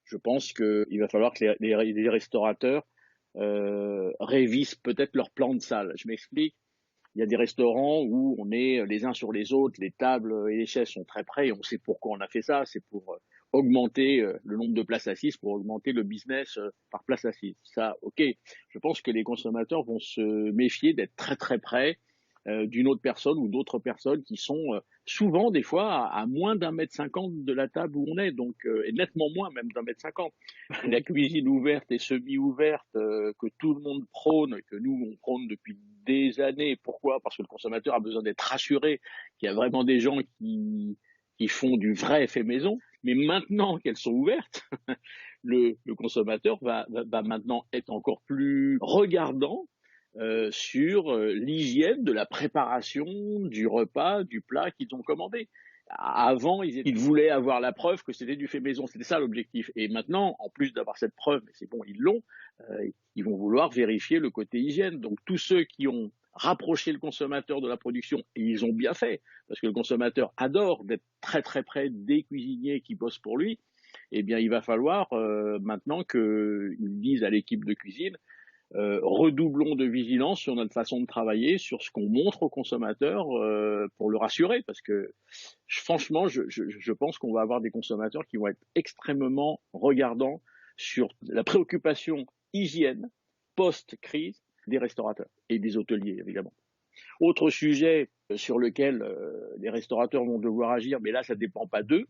Je pense qu'il va falloir que les restaurateurs révisent peut-être leur plan de salle. Je m'explique. Il y a des restaurants où on est les uns sur les autres, les tables et les chaises sont très près et on sait pourquoi on a fait ça. C'est pour augmenter le nombre de places assises, pour augmenter le business par place assise. Ça, ok. Je pense que les consommateurs vont se méfier d'être très très près d'une autre personne ou d'autres personnes qui sont souvent des fois à moins d'1,50 m de la table où on est, donc et nettement moins même d'1,50 m. La cuisine ouverte et semi-ouverte que tout le monde prône, que nous on prône depuis des années. Pourquoi? Parce que le consommateur a besoin d'être rassuré qu'il y a vraiment des gens qui font du vrai fait maison. Mais maintenant qu'elles sont ouvertes, le consommateur va maintenant être encore plus regardant sur l'hygiène de la préparation du repas, du plat qu'ils ont commandé. Avant, ils voulaient avoir la preuve que c'était du fait maison. C'était ça l'objectif. Et maintenant, en plus d'avoir cette preuve, mais c'est bon, ils l'ont, ils vont vouloir vérifier le côté hygiène. Donc tous ceux qui ont rapproché le consommateur de la production, et ils ont bien fait, parce que le consommateur adore d'être très très près des cuisiniers qui bossent pour lui, eh bien il va falloir maintenant qu'ils disent à l'équipe de cuisine, redoublons de vigilance sur notre façon de travailler, sur ce qu'on montre au consommateur pour le rassurer, parce que franchement, je pense qu'on va avoir des consommateurs qui vont être extrêmement regardants sur la préoccupation hygiène post-crise des restaurateurs et des hôteliers, évidemment. Autre sujet sur lequel les restaurateurs vont devoir agir, mais là, ça ne dépend pas d'eux,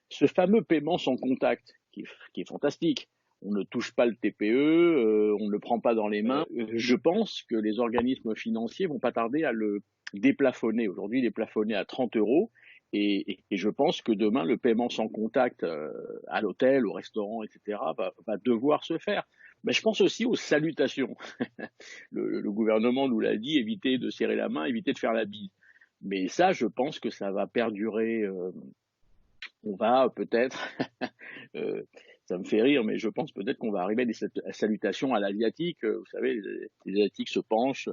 ce fameux paiement sans contact, qui est fantastique. On ne touche pas le TPE, on ne le prend pas dans les mains. Je pense que les organismes financiers vont pas tarder à le déplafonner. Aujourd'hui, il est plafonné à 30 euros. Et je pense que demain, le paiement sans contact à l'hôtel, au restaurant, etc., va devoir se faire. Mais je pense aussi aux salutations. Le gouvernement nous l'a dit, éviter de serrer la main, éviter de faire la bise. Mais ça, je pense que ça va perdurer. On va peut-être, ça me fait rire, mais je pense peut-être qu'on va arriver à des salutations à l'asiatique. Vous savez, les asiatiques se penchent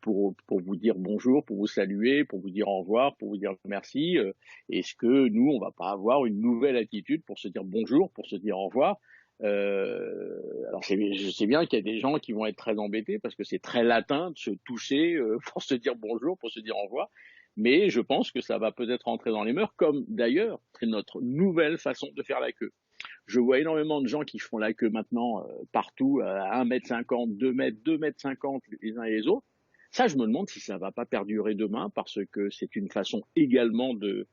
pour vous dire bonjour, pour vous saluer, pour vous dire au revoir, pour vous dire merci. Est-ce que nous, on va pas avoir une nouvelle attitude pour se dire bonjour, pour se dire au revoir? Alors je sais bien qu'il y a des gens qui vont être très embêtés parce que c'est très latin de se toucher pour se dire bonjour, pour se dire au revoir. Mais je pense que ça va peut-être rentrer dans les mœurs, comme d'ailleurs c'est notre nouvelle façon de faire la queue. Je vois énormément de gens qui font la queue maintenant partout à 1,50 m, 2 mètres, 2,50 m les uns et les autres. Ça, je me demande si ça va pas perdurer demain parce que c'est une façon également de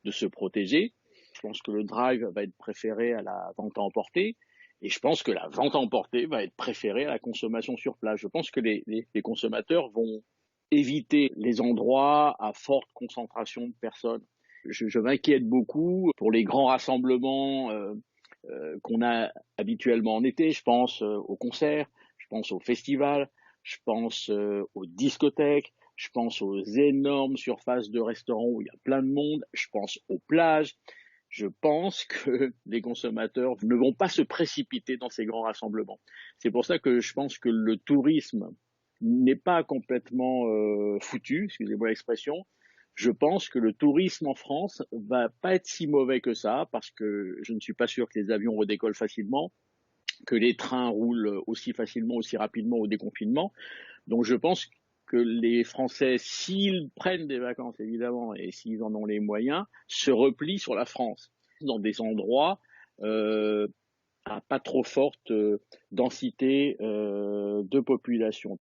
se protéger. Je pense que le drive va être préféré à la vente à emporter. Et je pense que la vente à emporter va être préférée à la consommation sur place. Je pense que les consommateurs vont éviter les endroits à forte concentration de personnes. Je m'inquiète beaucoup pour les grands rassemblements qu'on a habituellement en été. Je pense aux concerts, je pense aux festivals, je pense aux discothèques, je pense aux énormes surfaces de restaurants où il y a plein de monde, je pense aux plages. Je pense que les consommateurs ne vont pas se précipiter dans ces grands rassemblements. C'est pour ça que je pense que le tourisme n'est pas complètement foutu, excusez-moi l'expression. Je pense que le tourisme en France va pas être si mauvais que ça, parce que je ne suis pas sûr que les avions redécollent facilement, que les trains roulent aussi facilement, aussi rapidement au déconfinement. Donc je pense que les Français, s'ils prennent des vacances évidemment et s'ils en ont les moyens, se replient sur la France, dans des endroits à pas trop forte densité de population.